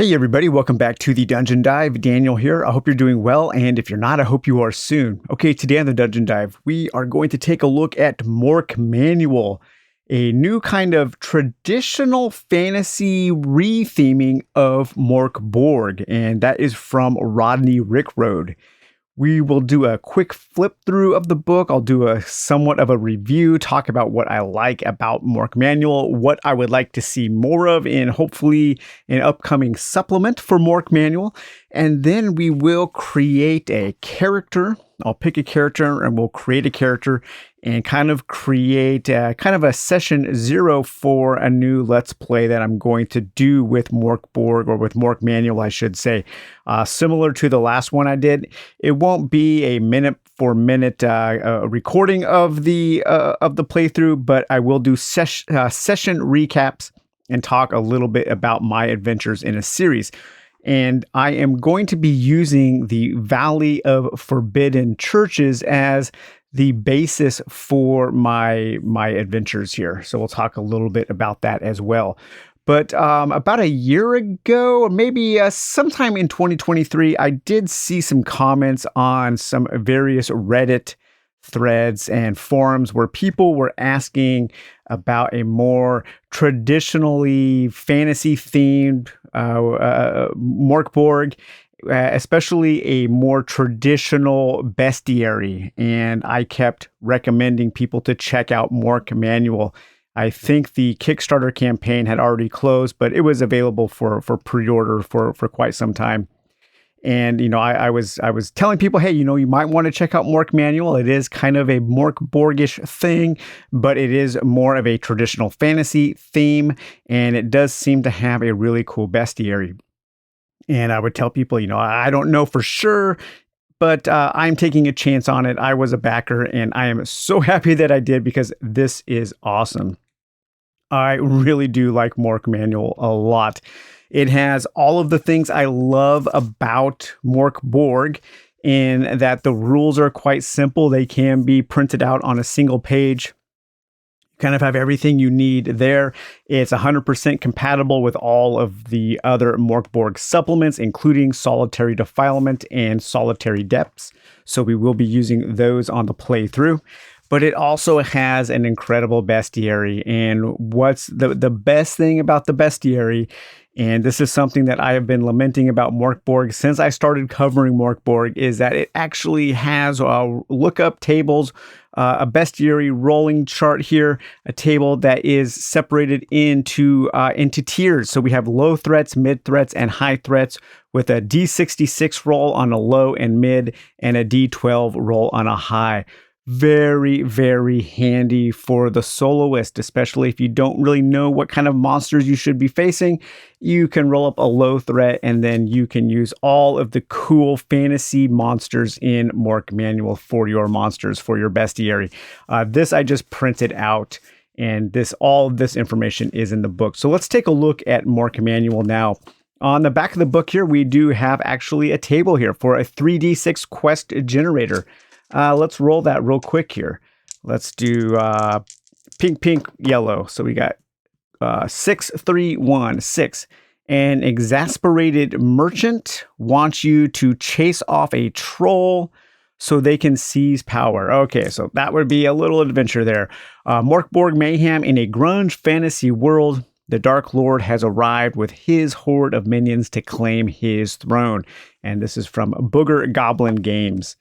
Hey everybody, welcome back to the Dungeon Dive. Daniel here. I hope you're doing well, and if you're not, I hope you are soon. Okay, today on the Dungeon Dive, we are going to take a look at Mork Manual, a new kind of traditional fantasy re-theming of Mork Borg, and that is from Rodney Rickroad. We will do a quick flip through of the book. I'll do a somewhat of a review, talk about what I like about Mork Manual, what I would like to see more of in hopefully an upcoming supplement for Mork Manual. And then we will create a character. I'll pick a character and we'll create a character and kind of create kind of a session 0 for a new Let's Play that I'm going to do with Mork Borg, or with Mork Manual, I should say. Similar to the last one I did, it won't be a minute for minute recording of the playthrough, but I will do session recaps and talk a little bit about my adventures in a series. And I am going to be using the Valley of Forbidden Churches as the basis for my adventures here. So we'll talk a little bit about that as well. But about a year ago, or maybe sometime in 2023, I did see some comments on some various Reddit threads and forums where people were asking about a more traditionally fantasy themed Mork Borg, especially a more traditional bestiary. And I kept recommending people to check out Mork Manual. I think the Kickstarter campaign had already closed, but it was available for pre-order for quite some time. And, I was telling people, hey, you might want to check out Mork Manual. It is kind of a Mork Borgish thing, but it is more of a traditional fantasy theme. And it does seem to have a really cool bestiary. And I would tell people, I don't know for sure, but I'm taking a chance on it. I was a backer and I am so happy that I did, because this is awesome. I really do like Mork Manual a lot. It has all of the things I love about Mork Borg, in that the rules are quite simple. They can be printed out on a single page. You kind of have everything you need there. It's 100% compatible with all of the other Mork Borg supplements, including Solitary Defilement and Solitary Depths. So we will be using those on the playthrough. But it also has an incredible bestiary. And what's the best thing about the bestiary, and this is something that I have been lamenting about Mork Borg since I started covering Mork Borg, is that it actually has lookup tables, a bestiary rolling chart here, a table that is separated into tiers. So we have low threats, mid threats, and high threats, with a D66 roll on a low and mid, and a D12 roll on a high. Very, very handy for the soloist, especially if you don't really know what kind of monsters you should be facing. You can roll up a low threat, and then you can use all of the cool fantasy monsters in Mork Manual for your monsters, for your bestiary. This I just printed out, and all of this information is in the book. So let's take a look at Mork Manual now. On the back of the book here, we do have actually a table here for a 3d6 quest generator. Let's roll that real quick here. Let's do pink, pink, yellow. So we got 6, 3, 1, 6. An exasperated merchant wants you to chase off a troll so they can seize power. Okay, so that would be a little adventure there. Mork Borg mayhem in a grunge fantasy world. The Dark Lord has arrived with his horde of minions to claim his throne. And this is from Booger Goblin Games.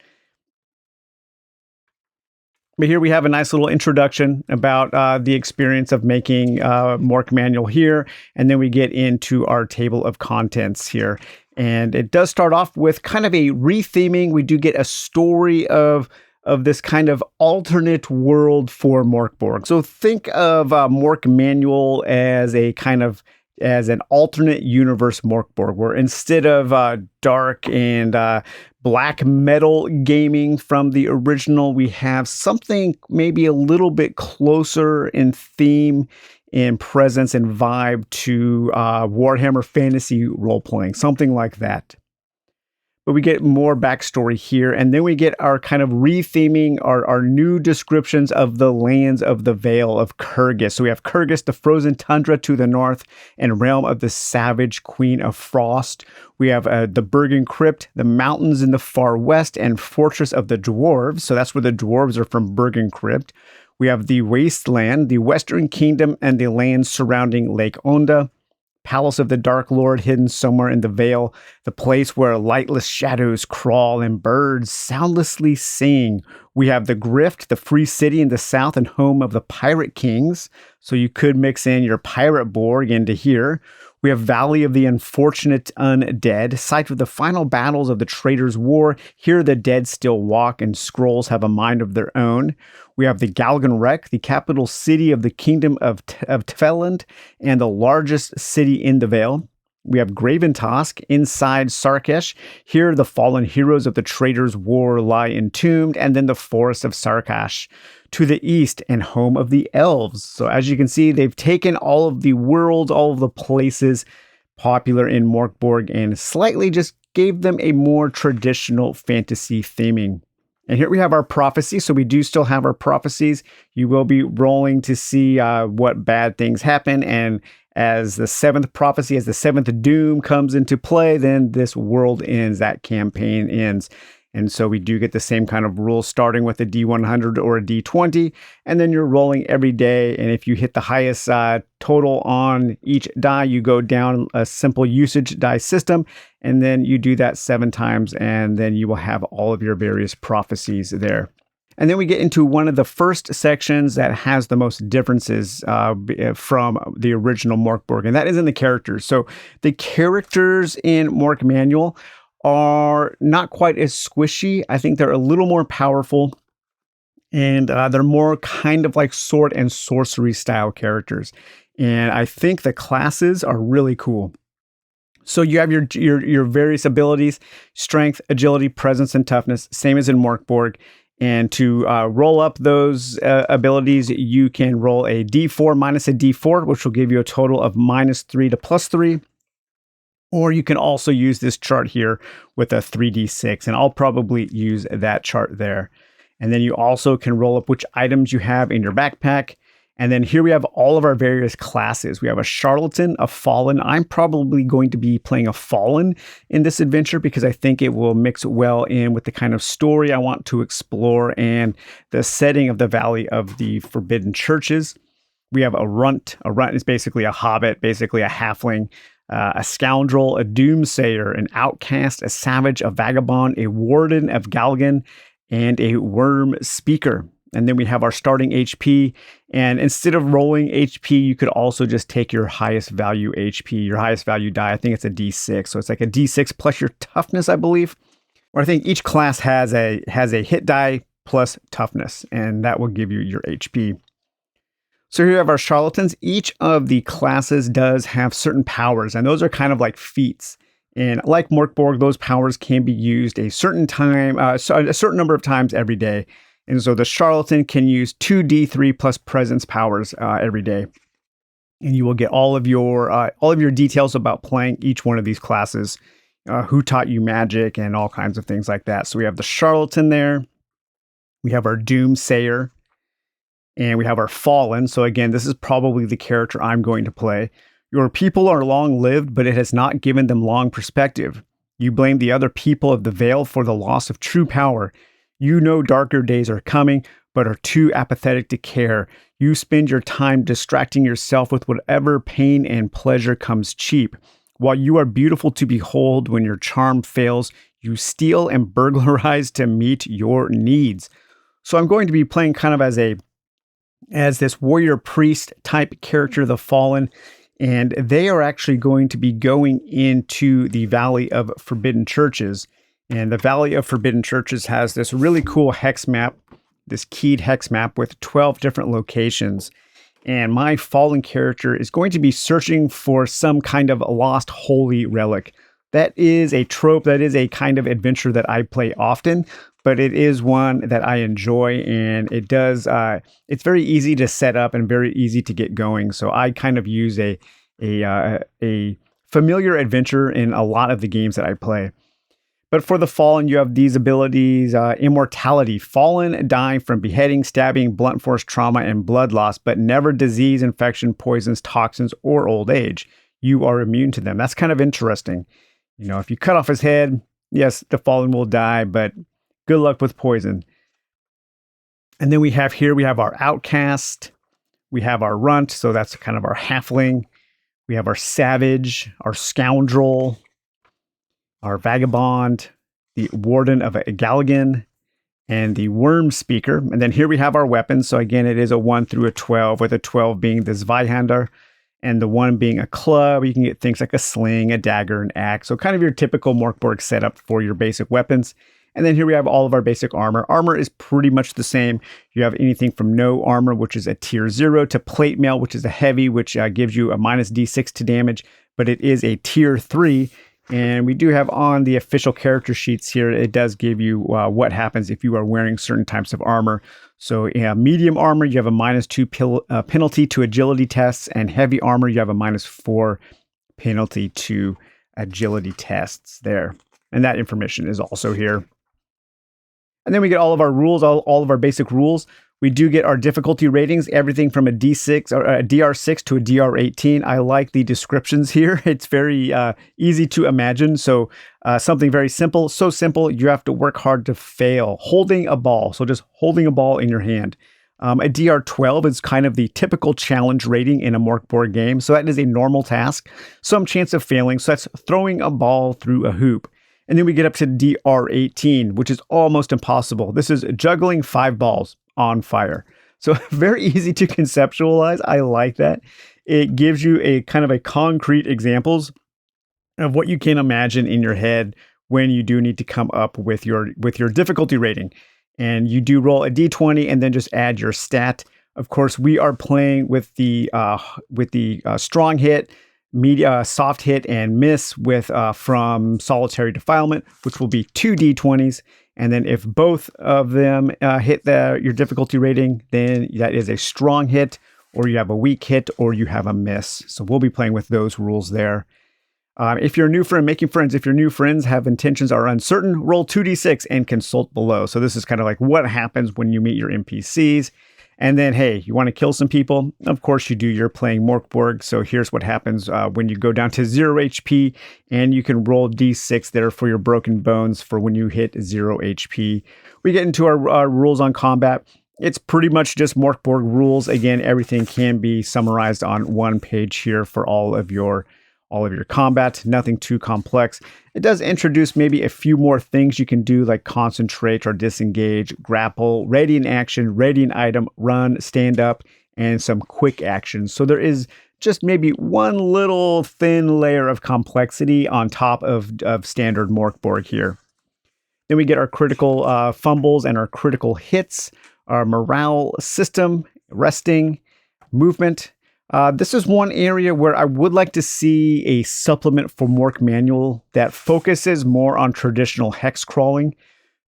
But here we have a nice little introduction about the experience of making Mork Manual here. And then we get into our table of contents here. And it does start off with kind of a retheming. We do get a story of this kind of alternate world for Mork Borg. So think of Mork Manual as an alternate universe Mork Borg, where instead of dark and black metal gaming from the original, we have something maybe a little bit closer in theme, in presence, and vibe to Warhammer Fantasy role-playing, something like that. but we get more backstory here. And then we get our kind of retheming, our new descriptions of the lands of the Vale of Kyrgyz. So we have Kyrgyz, the frozen tundra to the north, and realm of the savage Queen of Frost. We have the Bergen Crypt, the mountains in the far west, and fortress of the dwarves. So that's where the dwarves are from, Bergen Crypt. We have the wasteland, the western kingdom, and the lands surrounding Lake Onda. Palace of the Dark Lord hidden somewhere in the Vale, the place where lightless shadows crawl and birds soundlessly sing. We have the Grift, the free city in the south and home of the Pirate Kings, so you could mix in your Pirate Borg into here. We have Valley of the Unfortunate Undead, site of the final battles of the Traitors' War. Here the dead still walk and scrolls have a mind of their own. We have the Galgan Wreck, the capital city of the kingdom of Tfeland and the largest city in the Vale. We have Graventosk inside Sarkesh. Here the fallen heroes of the Traitors' War lie entombed, and then the forest of Sarkash to the east and home of the elves. So as you can see, they've taken all of the worlds, all of the places popular in Mork Borg and slightly just gave them a more traditional fantasy theming. And here we have our prophecy. So we do still have our prophecies. You will be rolling to see what bad things happen. And as the seventh prophecy, as the seventh doom comes into play, then this world ends, that campaign ends. And so we do get the same kind of rules, starting with a D100 or a D20, and then you're rolling every day. And if you hit the highest total on each die, you go down a simple usage die system, and then you do that 7 times, and then you will have all of your various prophecies there. And then we get into one of the first sections that has the most differences from the original Mork Borg, and that is in the characters. So the characters in Mork Manual are not quite as squishy. I think they're a little more powerful, and they're more kind of like sword and sorcery style characters. And I think the classes are really cool. So you have your various abilities: strength, agility, presence, and toughness, same as in Mork Borg. And to roll up those abilities, you can roll a D4 minus a D4, which will give you a total of -3 to +3. Or you can also use this chart here with a 3d6, and I'll probably use that chart there. And then you also can roll up which items you have in your backpack. And then here we have all of our various classes. We have a charlatan, a fallen. I'm probably going to be playing a fallen in this adventure because I think it will mix well in with the kind of story I want to explore and the setting of the Valley of the Forbidden Churches. We have a runt. A runt is basically a hobbit, basically a halfling. A scoundrel, a doomsayer, an outcast, a savage, a vagabond, a warden of Galgan, and a worm speaker. And then we have our starting HP. And instead of rolling HP, you could also just take your highest value HP, your highest value die. I think it's a D6. So it's like a D6 plus your toughness, I believe. Or I think each class has a hit die plus toughness, and that will give you your HP. So here we have our charlatans. Each of the classes does have certain powers, and those are kind of like feats. And like Mork Borg, those powers can be used a certain time, a certain number of times every day. And so the charlatan can use 2d3 plus presence powers every day. And you will get all of your details about playing each one of these classes, who taught you magic, and all kinds of things like that. So we have the charlatan there. We have our doomsayer. And we have our fallen. So again, this is probably the character I'm going to play. Your people are long-lived, but it has not given them long perspective. You blame the other people of the Vale for the loss of true power. You know darker days are coming, but are too apathetic to care. You spend your time distracting yourself with whatever pain and pleasure comes cheap. While you are beautiful to behold, when your charm fails, you steal and burglarize to meet your needs. So I'm going to be playing kind of as this warrior priest type character, the Fallen, and they are actually going to be going into the Valley of Forbidden Churches. And the Valley of Forbidden Churches has this really cool hex map, this keyed hex map with 12 different locations. And my Fallen character is going to be searching for some kind of lost holy relic. That is a trope, that is a kind of adventure that I play often, but it is one that I enjoy, and it does, it's very easy to set up and very easy to get going. So I kind of use a familiar adventure in a lot of the games that I play. But for the Fallen, you have these abilities: Immortality. Fallen die from beheading, stabbing, blunt force trauma, and blood loss, but never disease, infection, poisons, toxins, or old age. You are immune to them. That's kind of interesting. If you cut off his head, yes, the Fallen will die, but good luck with poison. And then we have our Outcast. We have our Runt, so that's kind of our Halfling. We have our Savage, our Scoundrel, our Vagabond, the Warden of Galagan, and the Worm Speaker. And then here we have our weapons. So again, it is a 1 through a 12, with a 12 being the Zweihander and the 1 being a club. You can get things like a sling, a dagger, an axe. So kind of your typical Mork Borg setup for your basic weapons. And then here we have all of our basic armor. Armor is pretty much the same. You have anything from no armor, which is a tier 0, to plate mail, which is a heavy, which gives you a minus d6 to damage, but it is a tier 3. And we do have on the official character sheets here, it does give you what happens if you are wearing certain types of armor. So medium armor, you have a -2 penalty to agility tests, and heavy armor, you have a -4 penalty to agility tests there. And that information is also here. And then we get all of our rules, all of our basic rules. We do get our difficulty ratings, everything from a D6 or a DR6 to a DR18. I like the descriptions here. It's very easy to imagine. So something very simple, so simple, you have to work hard to fail. Holding a ball, so just holding a ball in your hand. A DR12 is kind of the typical challenge rating in a Mork Borg game. So that is a normal task, some chance of failing. So that's throwing a ball through a hoop. And then we get up to DR18, which is almost impossible. This is juggling 5 balls on fire. So very easy to conceptualize. I like that. It gives you a kind of a concrete examples of what you can imagine in your head when you do need to come up with your difficulty rating. And you do roll a d20 and then just add your stat. Of course, we are playing with the strong hit, soft hit, and miss with from solitary defilement, which will be 2 d20s. And then if both of them hit your difficulty rating, then that is a strong hit, or you have a weak hit, or you have a miss. So we'll be playing with those rules there. If you're a new friend, making friends. If your new friends have intentions are uncertain, roll 2d6 and consult below. So this is kind of like what happens when you meet your NPCs. And then, hey, you want to kill some people? Of course you do. You're playing Mork Borg. So here's what happens when you go down to 0 HP, and you can roll d6 there for your broken bones for when you hit 0 HP. We get into our rules on combat. It's pretty much just Mork Borg rules. Again, everything can be summarized on one page here for all of your combat, nothing too complex. It does introduce maybe a few more things you can do, like concentrate or disengage, grapple, ready in action, ready in item, run, stand up, and some quick actions. So there is just maybe one little thin layer of complexity on top of standard Mork Borg here. Then we get our critical fumbles and our critical hits, our morale system, resting, movement. This is one area where I would like to see a supplement for Mork Manual that focuses more on traditional hex crawling.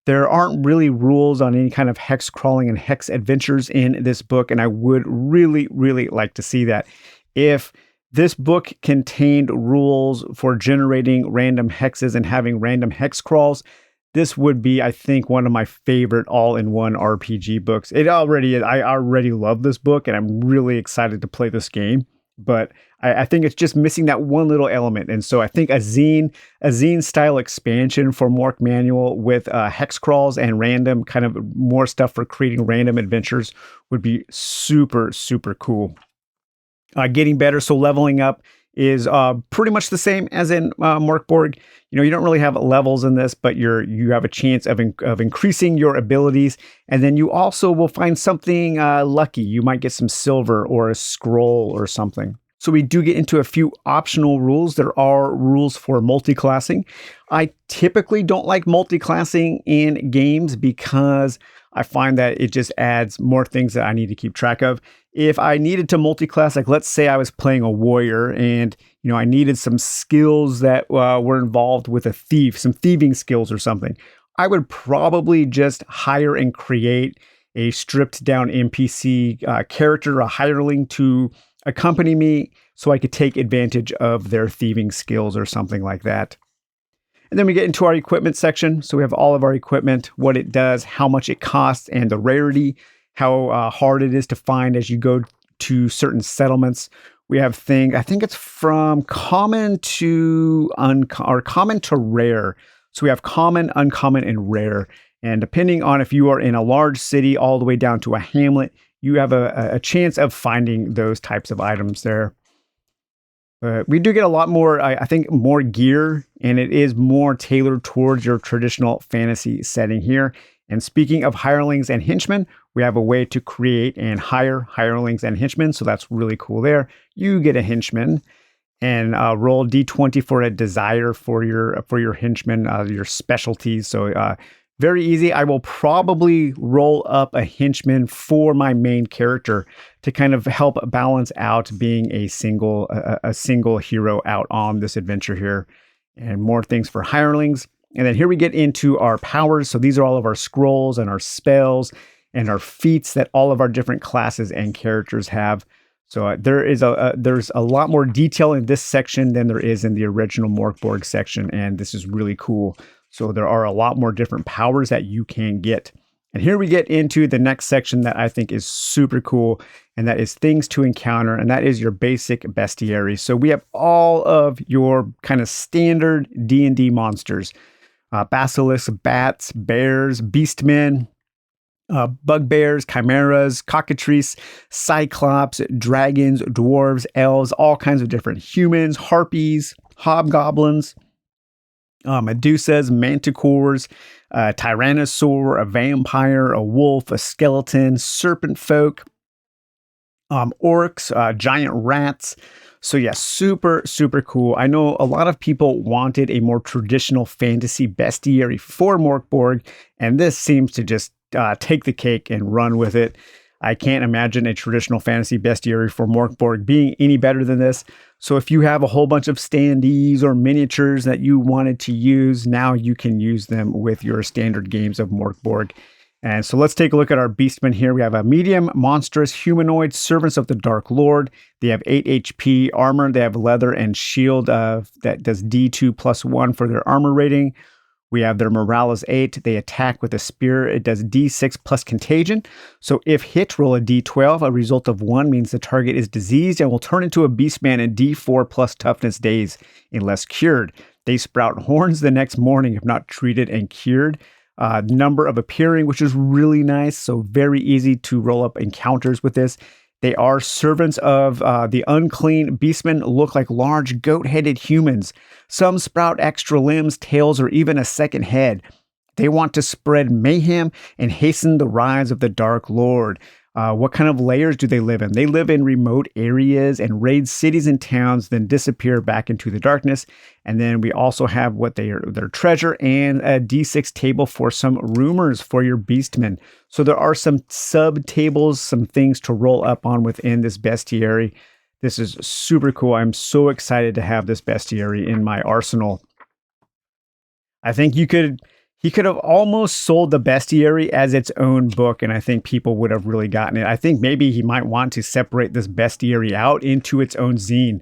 There aren't really rules on any kind of hex crawling and hex adventures in this book, and I would really, really like to see that. If this book contained rules for generating random hexes and having random hex crawls, this would be, I think, one of my favorite all-in-one RPG books. It already is. I already love this book, and I'm really excited to play this game. But I think it's just missing that one little element. And so I think a zine-style expansion for Mork Manual with hex crawls and random kind of more stuff for creating random adventures would be super, super cool. Getting better, so leveling up is pretty much the same as in Mork Borg. You don't really have levels in this, but you have a chance of increasing your abilities, and then you also will find something lucky. You might get some silver or a scroll or something. So we do get into a few optional rules. There are rules for multi-classing. I typically don't like multi-classing in games because I find that it just adds more things that I need to keep track of. If I needed to multi-class, like let's say I was playing a warrior and I needed some skills that were involved with a thief, some thieving skills or something, I would probably just hire and create a stripped down NPC character, a hireling to accompany me so I could take advantage of their thieving skills or something like that. And then we get into our equipment section. So we have all of our equipment, what it does, how much it costs, and the rarity, how hard it is to find as you go to certain settlements. We have I think it's from common to common to rare. So we have common, uncommon, and rare. And depending on if you are in a large city all the way down to a hamlet, you have a chance of finding those types of items there. We do get a lot more, I think, more gear, and it is more tailored towards your traditional fantasy setting here. And speaking of hirelings and henchmen, we have a way to create and hire hirelings and henchmen. So that's really cool there. You get a henchman and roll D20 for a desire for your henchmen, your specialties. So very easy. I will probably roll up a henchman for my main character to kind of help balance out being a single hero out on this adventure here. And more things for hirelings. And then here we get into our powers. So these are all of our scrolls and our spells and our feats that all of our different classes and characters have. So there's a lot more detail in this section than there is in the original Mork Borg section, and this is really cool. So there are a lot more different powers that you can get. And here we get into the next section that I think is super cool, and that is things to encounter, and that is your basic bestiary. So we have all of your kind of standard D&D monsters. Basilisks, bats, bears, beastmen, bugbears, chimeras, cockatrices, cyclops, dragons, dwarves, elves, all kinds of different humans, harpies, hobgoblins, medusas, manticores, a tyrannosaur, a vampire, a wolf, a skeleton, serpent folk, orcs, giant rats. So yeah, super, super cool. I know a lot of people wanted a more traditional fantasy bestiary for Mork Borg, and this seems to just take the cake and run with it. I can't imagine a traditional fantasy bestiary for Mork Borg being any better than this. So if you have a whole bunch of standees or miniatures that you wanted to use, now you can use them with your standard games of Mork Borg. And so let's take a look at our beastmen here. We have a medium, monstrous, humanoid, servants of the Dark Lord. They have 8 HP armor. They have leather and shield that does D2 plus 1 for their armor rating. We have their morale is 8. They attack with a spear. It does D6 plus contagion. So if hit, roll a D12. A result of 1 means the target is diseased and will turn into a beastman in D4 plus toughness days unless cured. They sprout horns the next morning if not treated and cured. Number of appearing, which is really nice. So very easy to roll up encounters with this. They are servants of the unclean. Beastmen look like large goat-headed humans. Some sprout extra limbs, tails, or even a second head. They want to spread mayhem and hasten the rise of the Dark Lord. What kind of layers do they live in? They live in remote areas and raid cities and towns, then disappear back into the darkness. And then we also have their treasure and a D6 table for some rumors for your beastmen. So there are some sub tables, some things to roll up on within this bestiary. This is super cool. I'm so excited to have this bestiary in my arsenal. I think he could have almost sold the bestiary as its own book, and I think people would have really gotten it. I think maybe he might want to separate this bestiary out into its own zine,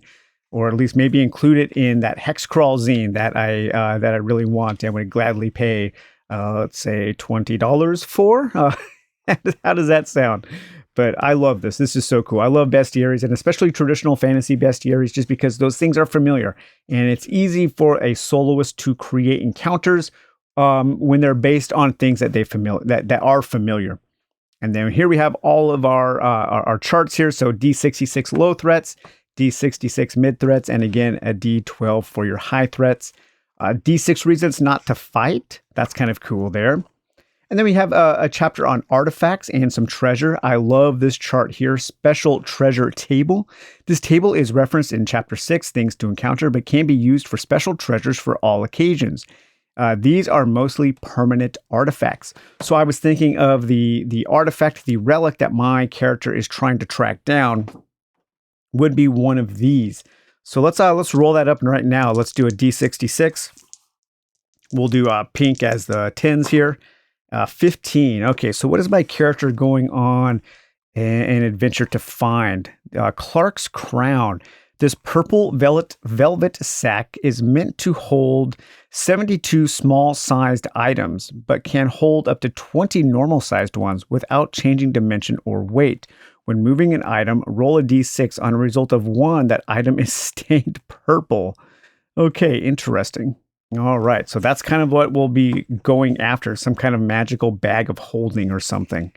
or at least maybe include it in that Hexcrawl zine that I really want and would gladly pay, let's say $20 for. How does that sound? But I love this. This is so cool. I love bestiaries, and especially traditional fantasy bestiaries, just because those things are familiar, and it's easy for a soloist to create encounters when they're based on things that that are familiar. And then here we have all of our charts here. So D66 low threats, D66 mid threats, and again a D12 for your high threats. D6 reasons not to fight. That's kind of cool there. And then we have a chapter on artifacts and some treasure. I love this chart here, special treasure table. This table is referenced in chapter 6, things to encounter, but can be used for special treasures for all occasions. These are mostly permanent artifacts. So I was thinking of the artifact, the relic that my character is trying to track down would be one of these. So let's roll that up right now. Let's do a D66. We'll do pink as the 10s here. 15. Okay, so what is my character going on an adventure to find? Clark's Crown. This purple velvet sack is meant to hold 72 small-sized items, but can hold up to 20 normal-sized ones without changing dimension or weight. When moving an item, roll a d6. On a result of 1, that item is stained purple. Okay, interesting. All right, so that's kind of what we'll be going after, some kind of magical bag of holding or something.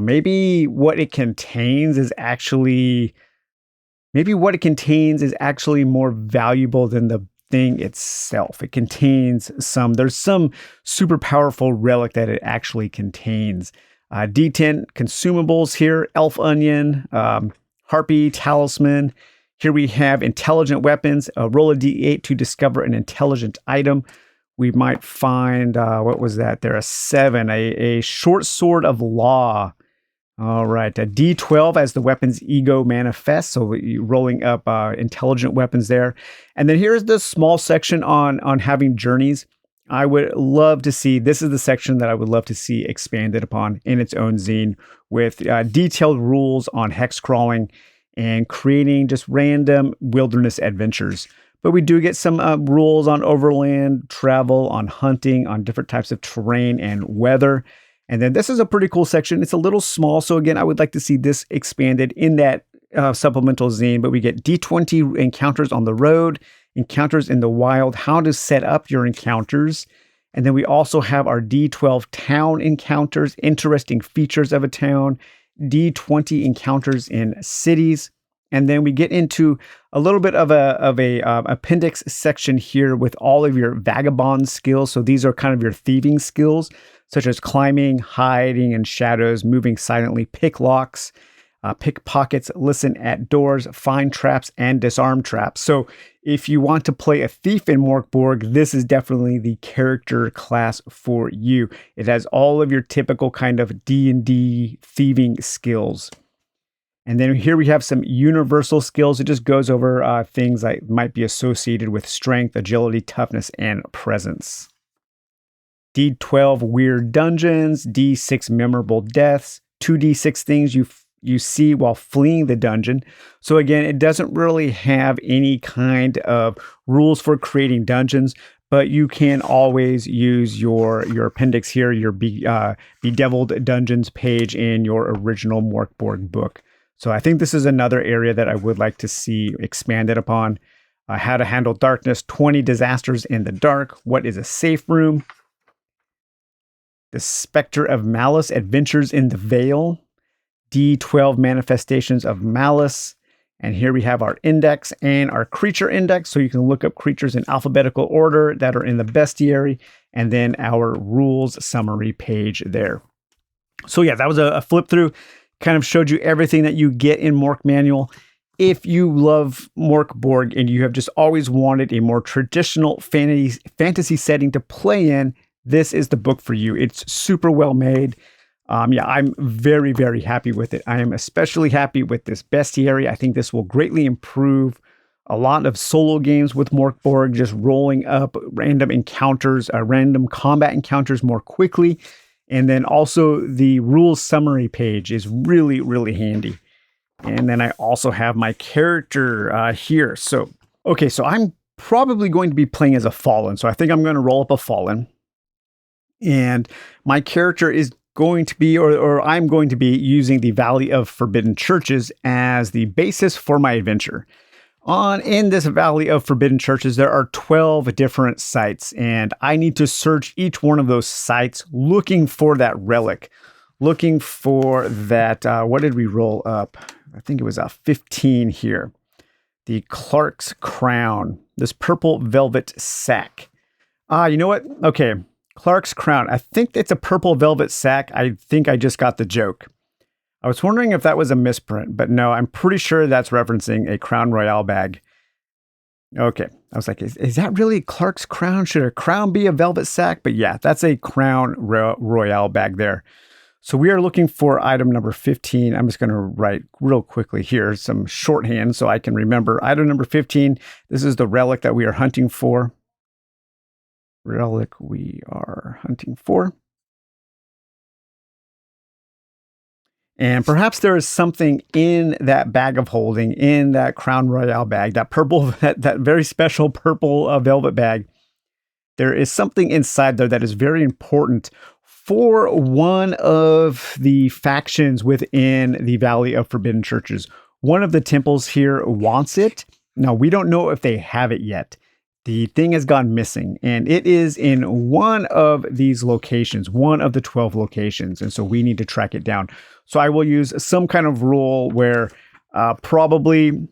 Maybe what it contains is actually more valuable than the thing itself. It contains there's some super powerful relic that it actually contains. D10 consumables here, elf onion, harpy, talisman. Here we have intelligent weapons. Roll a d8 to discover an intelligent item. We might find, what was that there? A 7, a short sword of law. All right, a D12 as the weapon's ego manifests. So you're rolling up intelligent weapons there. And then here's the small section on having journeys. I would love to see, this is the section that I would love to see expanded upon in its own zine with detailed rules on hex crawling and creating just random wilderness adventures. But we do get some rules on overland travel, on hunting, on different types of terrain and weather. And then this is a pretty cool section. It's a little small. So again, I would like to see this expanded in that supplemental zine. But we get D20 encounters on the road, encounters in the wild, how to set up your encounters. And then we also have our D12 town encounters, interesting features of a town, D20 encounters in cities. And then we get into a little bit of a appendix section here with all of your vagabond skills. So these are kind of your thieving skills, such as climbing, hiding in shadows, moving silently, pick locks, pick pockets, listen at doors, find traps, and disarm traps. So if you want to play a thief in Mork Borg, this is definitely the character class for you. It has all of your typical kind of D&D thieving skills. And then here we have some universal skills. It just goes over things that might be associated with strength, agility, toughness, and presence. D12 weird dungeons, D6 memorable deaths, 2d6 things you see while fleeing the dungeon. So again, it doesn't really have any kind of rules for creating dungeons, but you can always use your appendix here, your Bedeviled Dungeons page in your original Mork Borg book. So I think this is another area that I would like to see expanded upon. How to handle darkness, 20 disasters in the dark. What is a safe room? The Spectre of Malice, Adventures in the Veil. D12 manifestations of malice. And here we have our index and our creature index. So you can look up creatures in alphabetical order that are in the bestiary. And then our rules summary page there. So yeah, that was a flip through. Kind of showed you everything that you get in Mork Manual. If you love Mork Borg and you have just always wanted a more traditional fantasy setting to play in, this is the book for you. It's super well made. I'm very, very happy with it. I am especially happy with this bestiary. I think this will greatly improve a lot of solo games with Mork Borg, just rolling up random encounters, random combat encounters more quickly. And then also the rules summary page is really, really handy. And then I also have my character here. So I'm probably going to be playing as a Fallen. So I think I'm going to roll up a Fallen. And my character is going to be, or I'm going to be using the Valley of Forbidden Churches as the basis for my adventure. In this Valley of Forbidden Churches, there are 12 different sites, and I need to search each one of those sites looking for that relic, looking for that, what did we roll up? I think it was a 15 here. The Clark's Crown, this purple velvet sack. You know what? Okay, Clark's Crown. I think it's a purple velvet sack. I think I just got the joke. I was wondering if that was a misprint, but no, I'm pretty sure that's referencing a Crown Royale bag. Okay, I was like, is that really Clark's Crown? Should a crown be a velvet sack? But yeah, that's a Crown Royale bag there. So we are looking for item number 15. I'm just going to write real quickly here some shorthand so I can remember. Item number 15, this is the relic that we are hunting for. Relic we are hunting for. And perhaps there is something in that bag of holding, in that Crown Royale bag, that purple, that very special purple velvet bag. There is something inside there that is very important for one of the factions within the Valley of Forbidden Churches. One of the temples here wants it. Now, we don't know if they have it yet. The thing has gone missing, and it is in one of these locations, one of the 12 locations, and so we need to track it down. So I will use some kind of rule where probably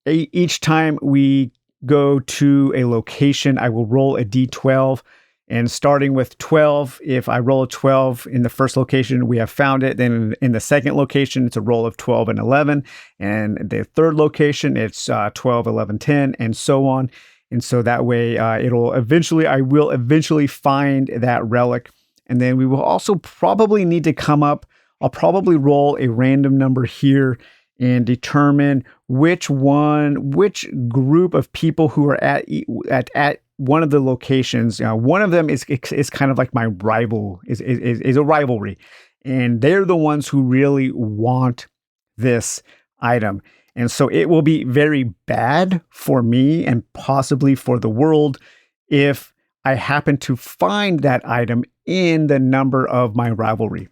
each time we go to a location, I will roll a d12, and starting with 12, if I roll a 12 in the first location, we have found it. Then in the second location, it's a roll of 12 and 11, and the third location, it's 12, 11, 10, and so on. And so that way I will eventually find that relic. And then we will also probably need to I'll probably roll a random number here and determine which group of people who are at one of the locations. One of them is kind of like my rival, is a rivalry. And they're the ones who really want this item. And so it will be very bad for me and possibly for the world if I happen to find that item in the number of my rivalry,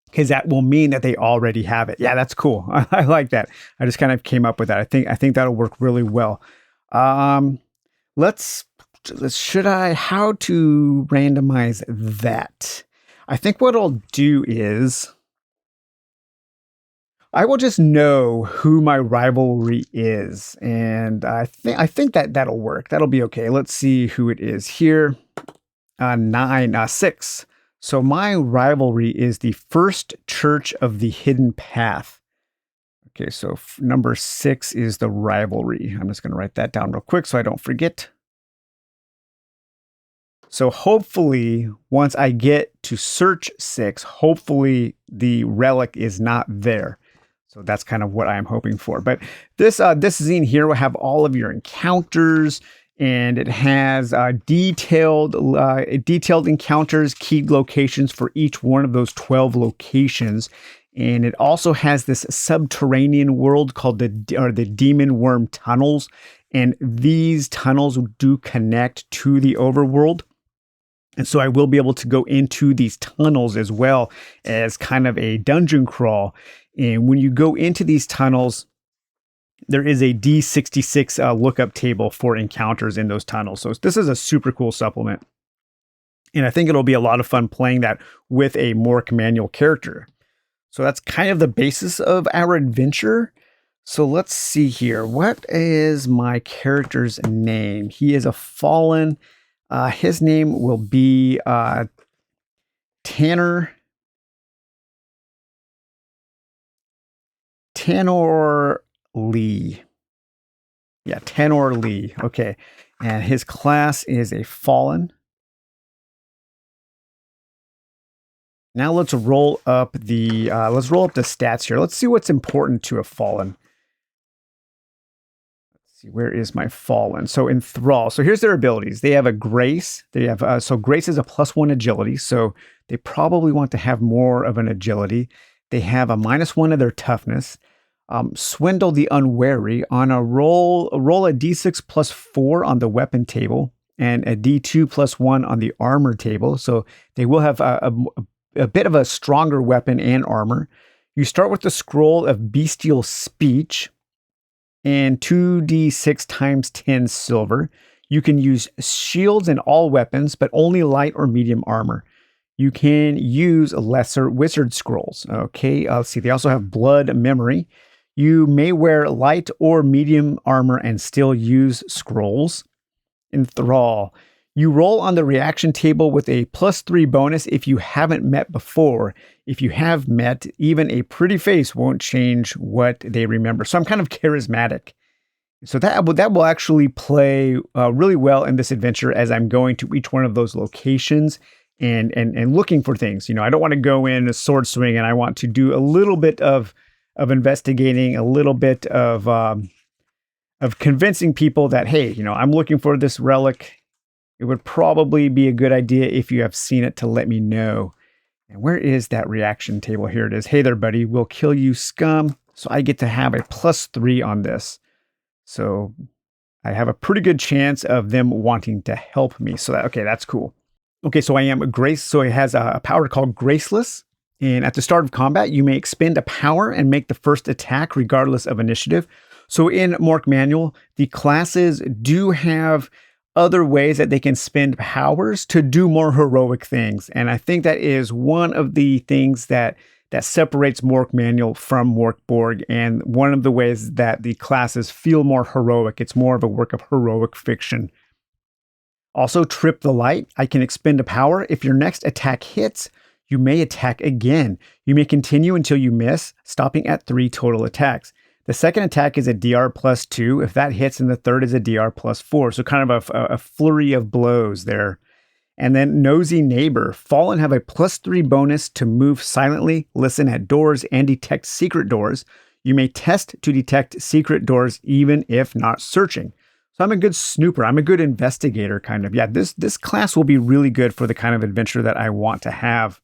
because that will mean that they already have it. Yeah, that's cool. I like that. I just kind of came up with that. I think that'll work really well. How to randomize that? I think what I'll do is I will just know who my rivalry is, and I think that'll work. That'll be okay. Let's see who it is here. 6. So my rivalry is the First Church of the Hidden Path. Okay, so number 6 is the rivalry. I'm just going to write that down real quick so I don't forget. So hopefully, once I get to search 6, hopefully the relic is not there. So that's kind of what I'm hoping for. But this zine here will have all of your encounters, and it has detailed encounters, keyed locations for each one of those 12 locations. And it also has this subterranean world called the Demon Worm Tunnels. And these tunnels do connect to the overworld. And so I will be able to go into these tunnels as well as kind of a dungeon crawl. And when you go into these tunnels, there is a D66 lookup table for encounters in those tunnels. So this is a super cool supplement. And I think it'll be a lot of fun playing that with a Mork Manual character. So that's kind of the basis of our adventure. So let's see here. What is my character's name? He is a fallen. His name will be Tanner Lee. Yeah, Tanner Lee. Okay. And his class is a fallen. Now let's roll up the stats here. Let's see what's important to a fallen. Let's see, where is my fallen? So enthrall. So here's their abilities. They have a grace. They have so grace is a +1 agility. So they probably want to have more of an agility. They have a -1 of their toughness. Swindle the unwary. On a roll a d6 +4 on the weapon table and a d2 +1 on the armor table. So they will have a bit of a stronger weapon and armor. You start with the scroll of bestial speech and 2d6 times 10 silver. You can use shields and all weapons, but only light or medium armor. You can use lesser wizard scrolls. Okay, let's see. They also have blood memory. You may wear light or medium armor and still use scrolls. Enthrall. You roll on the reaction table with a +3 bonus if you haven't met before. If you have met, even a pretty face won't change what they remember. So I'm kind of charismatic. So that will actually play really well in this adventure as I'm going to each one of those locations and looking for things. You know, I don't want to go in a sword swing, and I want to do a little bit of investigating, a little bit of convincing people that, hey, you know, I'm looking for this relic. It would probably be a good idea if you have seen it to let me know. And where is that reaction table? Here it is. Hey there, buddy. We'll kill you, scum. So I get to have a +3 on this. So I have a pretty good chance of them wanting to help me. So okay, that's cool. Okay, so I am a Grace. So it has a power called Graceless. And at the start of combat, you may expend a power and make the first attack regardless of initiative. So in Mork Manual, the classes do have other ways that they can spend powers to do more heroic things. And I think that is one of the things that separates Mork Manual from Mork Borg, and one of the ways that the classes feel more heroic. It's more of a work of heroic fiction. Also, Trip the Light. I can expend a power. If your next attack hits, you may attack again. You may continue until you miss, stopping at 3 total attacks. The second attack is a DR +2. If that hits, and the third is a DR +4. So kind of a flurry of blows there. And then Nosy Neighbor. Fallen have a +3 bonus to move silently, listen at doors, and detect secret doors. You may test to detect secret doors even if not searching. So I'm a good snooper. I'm a good investigator, kind of. Yeah, this class will be really good for the kind of adventure that I want to have.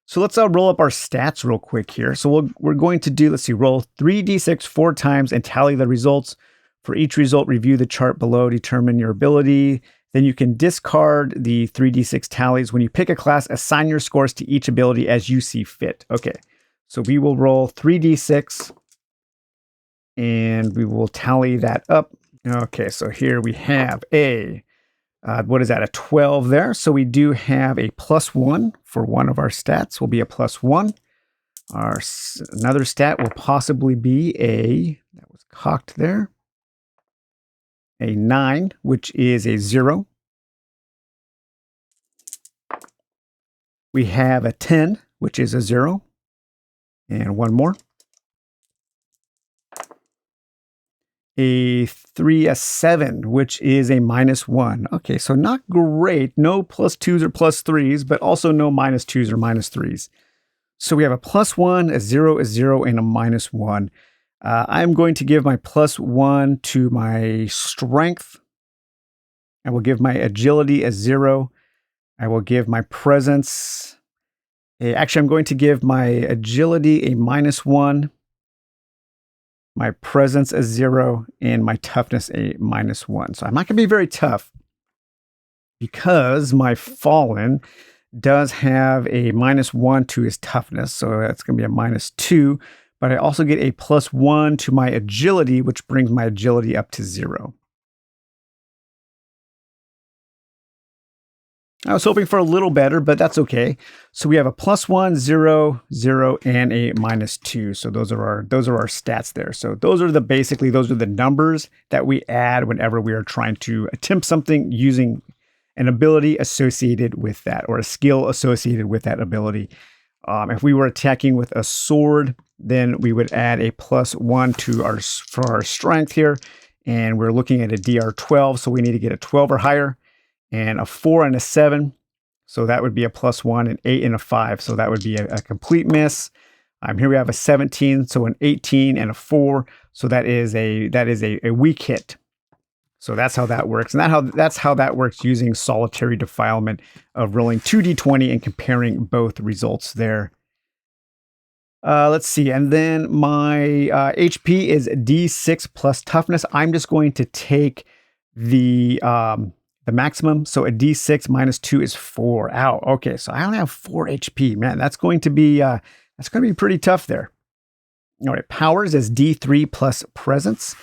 So let's roll up our stats real quick here. So we're going to do, let's see, roll 3d6 4 times and tally the results. For each result, review the chart below, determine your ability. Then you can discard the 3d6 tallies. When you pick a class, assign your scores to each ability as you see fit. Okay, so we will roll 3d6 and we will tally that up. Okay, so here we have a, what is that, a 12 there. So we do have a +1 for one of our stats will be a +1. Another stat will possibly be that was cocked there, a 9, which is a 0. We have a 10, which is a 0. And one more. A 3, a 7, which is a -1. Okay, so not great. No +2s or +3s, but also no -2s or -3s. So we have a +1, a 0, a 0, and a -1. I'm going to give my +1 to my strength. I will give my agility a 0. I will give my presence actually, I'm going to give my agility a -1, my presence a 0, and my toughness a -1. So I'm not going to be very tough because my fallen does have a -1 to his toughness. So that's going to be a -2. But I also get a +1 to my agility, which brings my agility up to 0. I was hoping for a little better, but that's okay. So we have a +1, 0, 0, and a -2. So those are our stats there. So those are the numbers that we add whenever we are trying to attempt something using an ability associated with that, or a skill associated with that ability. If we were attacking with a sword, then we would add a +1 for our strength here, and we're looking at a DR 12, so we need to get a 12 or higher. And a 4 and a 7. So that would be a +1, an 8 and a 5. So that would be a complete miss. Here we have a 17, so an 18 and a 4. So that is a weak hit. So that's how that works. And that's how that works using solitary defilement of rolling 2d20 and comparing both results there. Let's see. And then my HP is D6 plus toughness. I'm just going to take the maximum. So a D6 -2 is 4. Ow. Okay, so I only have 4 HP. Man, that's going to be pretty tough there. All right, powers is D3 plus presence.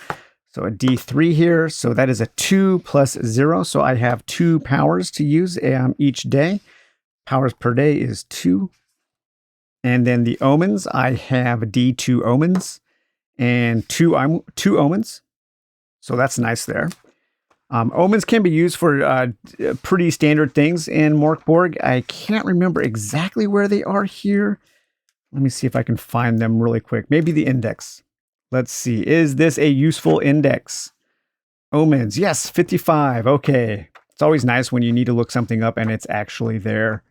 So a D3 here. So that is a 2 plus 0. So I have 2 powers to use each day. Powers per day is 2. And then the omens, I have D2 omens and 2 omens. So that's nice there. Omens can be used for pretty standard things in Mork Borg. I can't remember exactly where they are here. Let me see if I can find them really quick. Maybe the index. Let's see. Is this a useful index? Omens. Yes, 55. Okay. It's always nice when you need to look something up and it's actually there.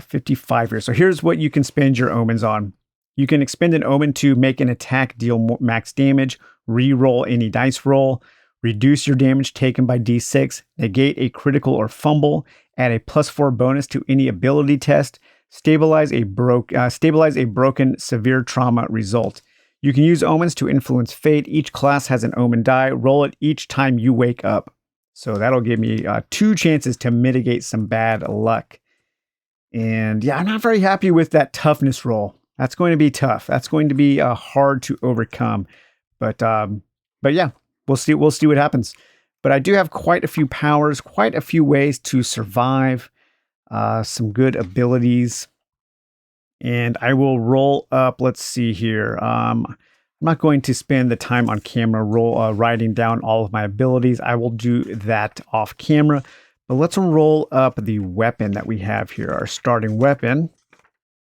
55 here. So here's what you can spend your omens on. You can expend an omen to make an attack deal max damage, re-roll any dice roll, reduce your damage taken by D6, negate a critical or fumble, add a +4 bonus to any ability test, Stabilize a broken severe trauma result. You can use omens to influence fate. Each class has an omen die. Roll it each time you wake up. So that'll give me 2 chances to mitigate some bad luck. And yeah, I'm not very happy with that toughness roll. That's going to be tough. That's going to be hard to overcome. But yeah, we'll see what happens. But I do have quite a few powers, quite a few ways to survive, some good abilities. And I will roll up, let's see here. I'm not going to spend the time on camera writing down all of my abilities. I will do that off camera. But let's roll up the weapon that we have here, our starting weapon.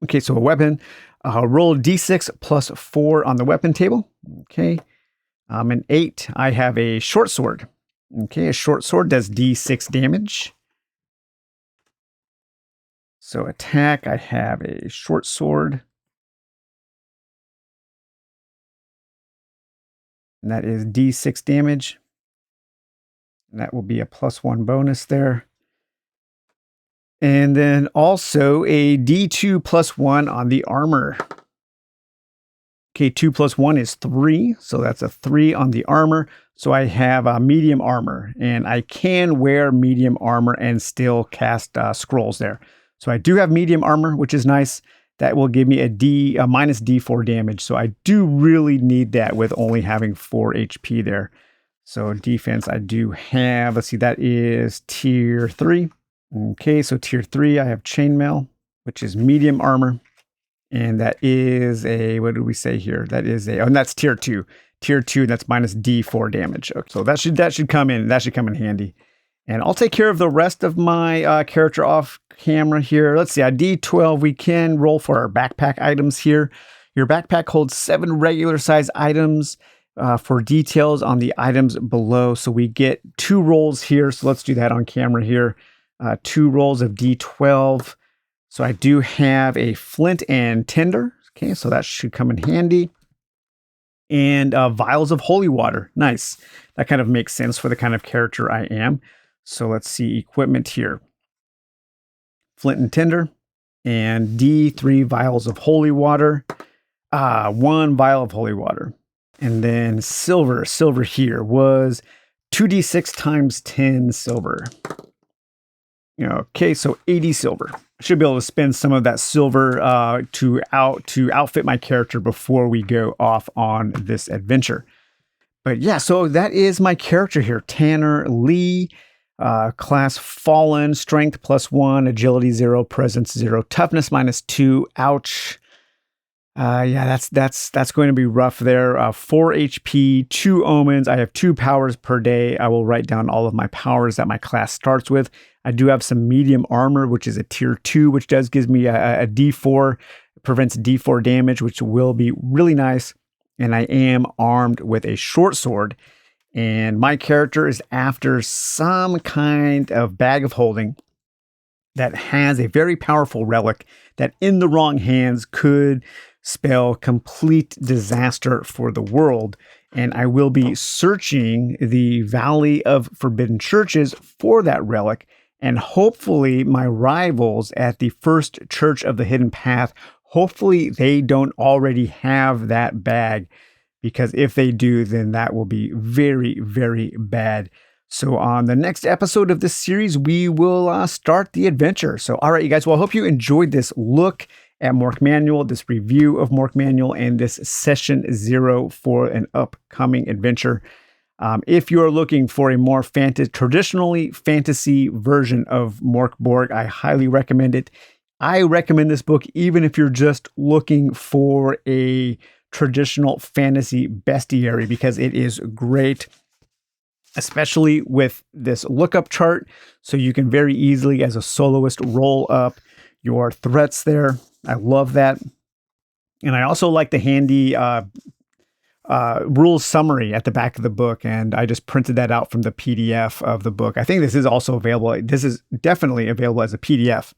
Okay, so a weapon, roll d6 plus 4 on the weapon table. Okay, an 8, I have a short sword. Okay, a short sword does d6 damage. So attack, I have a short sword. And that is d6 damage. And that will be a +1 bonus there. And then also a d2 plus 1 on the armor. Okay, 2 plus 1 is 3. So that's a 3 on the armor. So I have a medium armor. And I can wear medium armor and still cast scrolls there. So I do have medium armor, which is nice. That will give me a minus d4 damage. So I do really need that with only having 4 HP there. So defense, I do have, let's see, that is tier 3. Okay, so tier 3, I have chainmail, which is medium armor. And that is a, what did we say here? That is a, oh, and that's tier 2. Tier 2, that's minus d4 damage. Okay, so that should come in handy. And I'll take care of the rest of my character off camera here. Let's see, a D12, we can roll for our backpack items here. Your backpack holds 7 regular size items for details on the items below. So we get 2 rolls here. So let's do that on camera here. 2 rolls of D12. So I do have a flint and tinder. Okay, so that should come in handy. And vials of holy water. Nice. That kind of makes sense for the kind of character I am. So let's see equipment here. Flint and tinder and D3 vials of holy water. 1 vial of holy water. And then silver here was 2d6 times 10 silver. Okay, so 80 silver. I should be able to spend some of that silver to outfit my character before we go off on this adventure. But yeah, so that is my character here, Tanner Lee. Class Fallen, Strength +1, Agility 0, Presence 0, Toughness -2. Ouch. Yeah, that's going to be rough there. 4 HP, 2 omens. I have 2 powers per day. I will write down all of my powers that my class starts with. I do have some medium armor, which is a tier 2, which gives me a D4, prevents D4 damage, which will be really nice. And I am armed with a short sword. And my character is after some kind of bag of holding that has a very powerful relic that in the wrong hands could spell complete disaster for the world. And I will be searching the Valley of Forbidden Churches for that relic. And hopefully my rivals at the First Church of the Hidden Path, hopefully they don't already have that bag. Because if they do, then that will be very, very bad. So on the next episode of this series, we will start the adventure. So all right, you guys, well, I hope you enjoyed this look at Mork Manual, this review of Mork Manual, and this session 0 for an upcoming adventure. If you're looking for a more traditionally fantasy version of Mork Borg, I highly recommend it. I recommend this book even if you're just looking for a traditional fantasy bestiary, because it is great, especially with this lookup chart. So you can very easily, as a soloist, roll up your threats there. I love that. And I also like the handy rules summary at the back of the book. And I just printed that out from the PDF of the book. I think this is also available. This is definitely available as a PDF.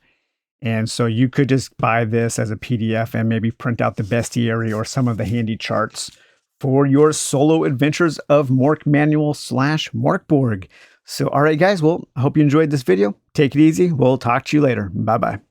And so you could just buy this as a PDF and maybe print out the bestiary or some of the handy charts for your solo adventures of Mork Manual / Mork Borg. So, all right, guys, well, I hope you enjoyed this video. Take it easy. We'll talk to you later. Bye-bye.